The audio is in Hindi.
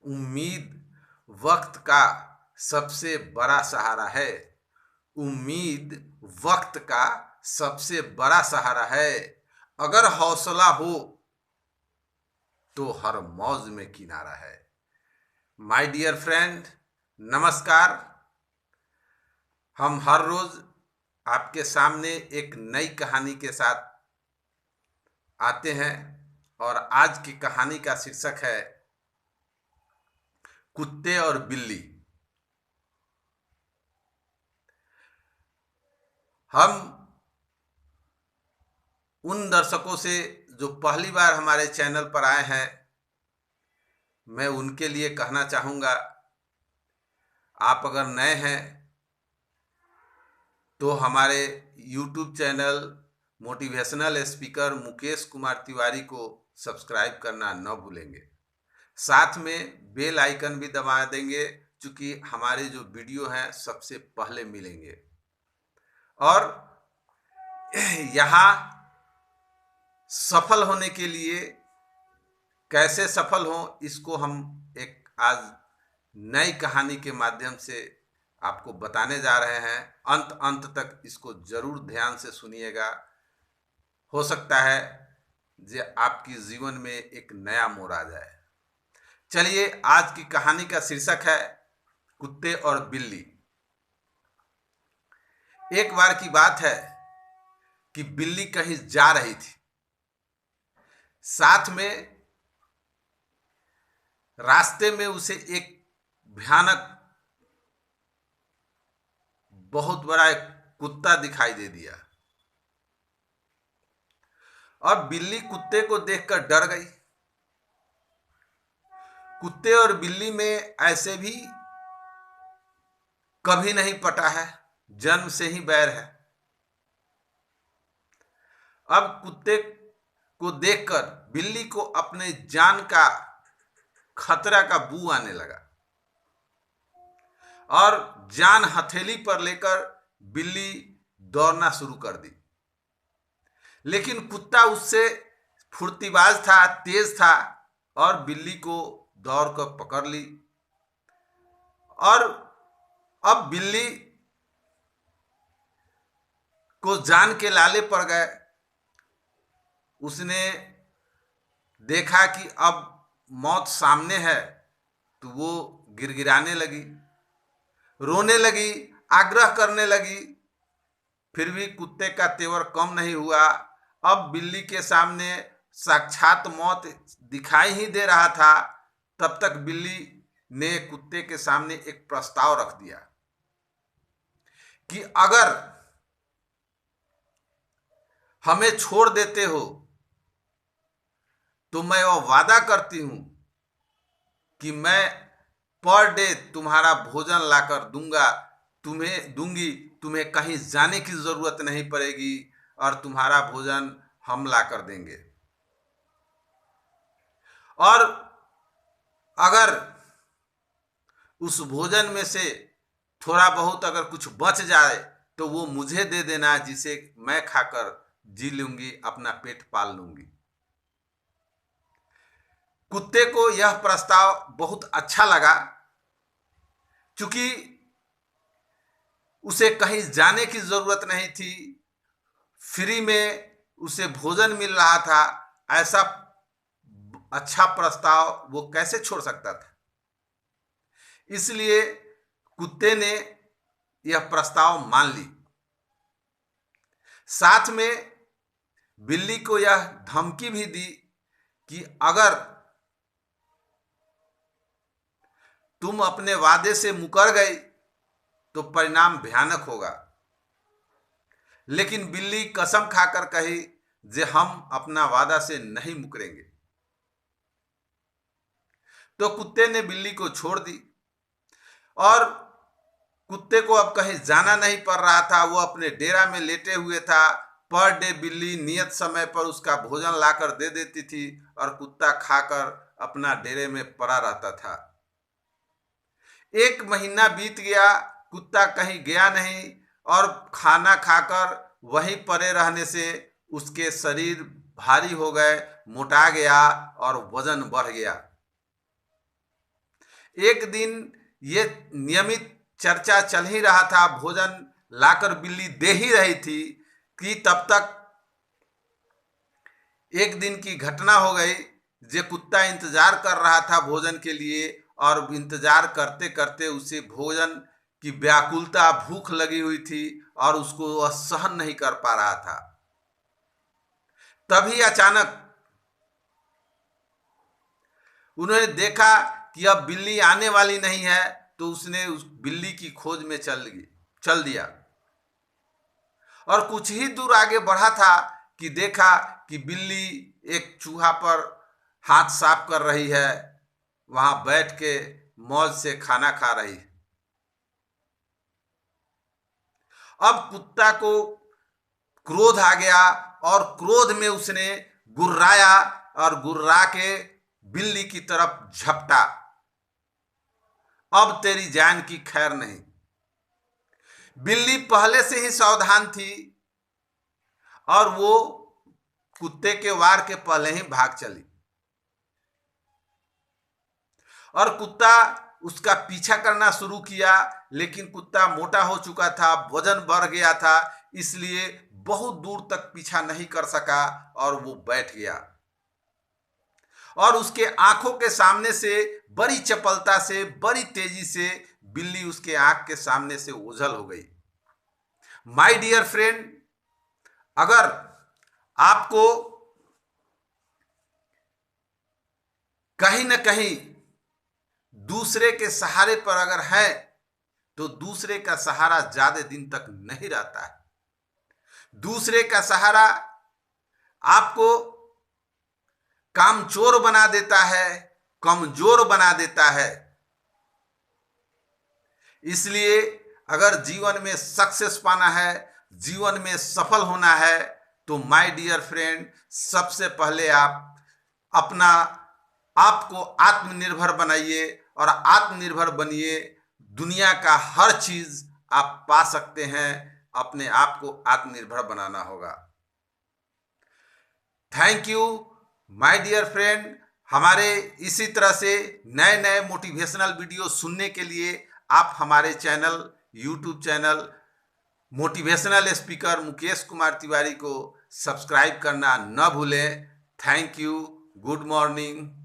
उम्मीद वक्त का सबसे बड़ा सहारा है। उम्मीद वक्त का सबसे बड़ा सहारा है। अगर हौसला हो तो हर मौज में किनारा है। माय डियर फ्रेंड, नमस्कार। हम हर रोज आपके सामने एक नई कहानी के साथ आते हैं और आज की कहानी का शीर्षक है कुत्ते और बिल्ली। हम उन दर्शकों से जो पहली बार हमारे चैनल पर आए हैं, मैं उनके लिए कहना चाहूँगा, आप अगर नए हैं तो हमारे YouTube channel motivational speaker Mukesh Kumar Tiwari को सब्सक्राइब करना न भूलेंगे। साथ में बेल आइकन भी दबा देंगे, क्योंकि हमारे जो वीडियो हैं सबसे पहले मिलेंगे। और यहाँ सफल होने के लिए कैसे सफल हो, इसको हम एक आज नई कहानी के माध्यम से आपको बताने जा रहे हैं। अंत तक इसको जरूर ध्यान से सुनिएगा। हो सकता है जो आपकी जीवन में एक नया मोड़ आ जाए। चलिए, आज की कहानी का शीर्षक है कुत्ते और बिल्ली। एक बार की बात है कि बिल्ली कहीं जा रही थी। साथ में रास्ते में उसे एक भयानक बहुत बड़ा एक कुत्ता दिखाई दे दिया। अब बिल्ली कुत्ते को देखकर डर गई। कुत्ते और बिल्ली में ऐसे भी कभी नहीं पटा है, जन्म से ही बैर है। अब कुत्ते को देखकर बिल्ली को अपने जान का खतरा का बू आने लगा और जान हथेली पर लेकर बिल्ली दौड़ना शुरू कर दी। लेकिन कुत्ता उससे फुर्तीबाज था, तेज था और बिल्ली को दौड़कर पकड़ ली। और अब बिल्ली को जान के लाले पड़ गए। उसने देखा कि अब मौत सामने है, तो वो गिड़गिड़ाने लगी, रोने लगी, आग्रह करने लगी। फिर भी कुत्ते का तेवर कम नहीं हुआ। अब बिल्ली के सामने साक्षात मौत दिखाई ही दे रहा था। तब तक बिल्ली ने कुत्ते के सामने एक प्रस्ताव रख दिया कि अगर हमें छोड़ देते हो तो मैं वो वादा करती हूं कि मैं पर डे तुम्हारा भोजन लाकर दूंगी। तुम्हें कहीं जाने की जरूरत नहीं पड़ेगी और तुम्हारा भोजन हम लाकर देंगे। और अगर उस भोजन में से थोड़ा बहुत अगर कुछ बच जाए तो वो मुझे दे देना, जिसे मैं खाकर जी लूंगी, अपना पेट पाल लूंगी। कुत्ते को यह प्रस्ताव बहुत अच्छा लगा, क्योंकि उसे कहीं जाने की जरूरत नहीं थी, फ्री में उसे भोजन मिल रहा था। ऐसा अच्छा प्रस्ताव वो कैसे छोड़ सकता था। इसलिए कुत्ते ने यह प्रस्ताव मान ली। साथ में बिल्ली को यह धमकी भी दी कि अगर तुम अपने वादे से मुकर गई तो परिणाम भयानक होगा। लेकिन बिल्ली कसम खाकर कही जे हम अपना वादा से नहीं मुकरेंगे। तो कुत्ते ने बिल्ली को छोड़ दी और कुत्ते को अब कहीं जाना नहीं पड़ रहा था। वो अपने डेरा में लेटे हुए था। पर डे बिल्ली नियत समय पर उसका भोजन लाकर दे देती थी और कुत्ता खाकर अपना डेरे में पड़ा रहता था। 1 महीना बीत गया, कुत्ता कहीं गया नहीं और खाना खाकर वहीं पड़े रहने से उसके शरीर भारी हो गए, मोटा गया और वजन बढ़ गया। एक दिन ये नियमित चर्चा चल ही रहा था, भोजन लाकर बिल्ली दे ही रही थी कि तब तक एक दिन की घटना हो गई। जे कुत्ता इंतजार कर रहा था भोजन के लिए, और इंतजार करते करते उसे भोजन की व्याकुलता, भूख लगी हुई थी और उसको वह सहन नहीं कर पा रहा था। तभी अचानक उन्होंने देखा कि अब बिल्ली आने वाली नहीं है, तो उसने उस बिल्ली की खोज में चल दिया और कुछ ही दूर आगे बढ़ा था कि देखा कि बिल्ली एक चूहा पर हाथ साफ कर रही है, वहां बैठ के मौज से खाना खा रही है। अब कुत्ता को क्रोध आ गया और क्रोध में उसने गुर्राया और गुर्रा के बिल्ली की तरफ झपटा। अब तेरी जान की खैर नहीं। बिल्ली पहले से ही सावधान थी और वो कुत्ते के वार के पहले ही भाग चली और कुत्ता उसका पीछा करना शुरू किया, लेकिन कुत्ता मोटा हो चुका था, वजन बढ़ गया था, इसलिए बहुत दूर तक पीछा नहीं कर सका और वो बैठ गया। और उसके आंखों के सामने से बड़ी चपलता से, बड़ी तेजी से बिल्ली उसके आंख के सामने से ओझल हो गई। माय डियर फ्रेंड, अगर आपको कहीं ना कहीं दूसरे के सहारे पर अगर है, तो दूसरे का सहारा ज्यादा दिन तक नहीं रहता है। दूसरे का सहारा आपको कामचोर बना देता है, कमजोर बना देता है। इसलिए अगर जीवन में सक्सेस पाना है, जीवन में सफल होना है, तो माय डियर फ्रेंड, सबसे पहले आप अपना आपको आत्मनिर्भर बनाइए और आत्मनिर्भर बनिए। दुनिया का हर चीज आप पा सकते हैं, अपने आप को आत्मनिर्भर बनाना होगा। Thank you my dear friend. हमारे इसी तरह से नए नए मोटिवेशनल वीडियो सुनने के लिए आप हमारे channel, YouTube channel motivational speaker Mukesh Kumar Tiwari को सब्सक्राइब करना न भूलें। Thank you. Good morning.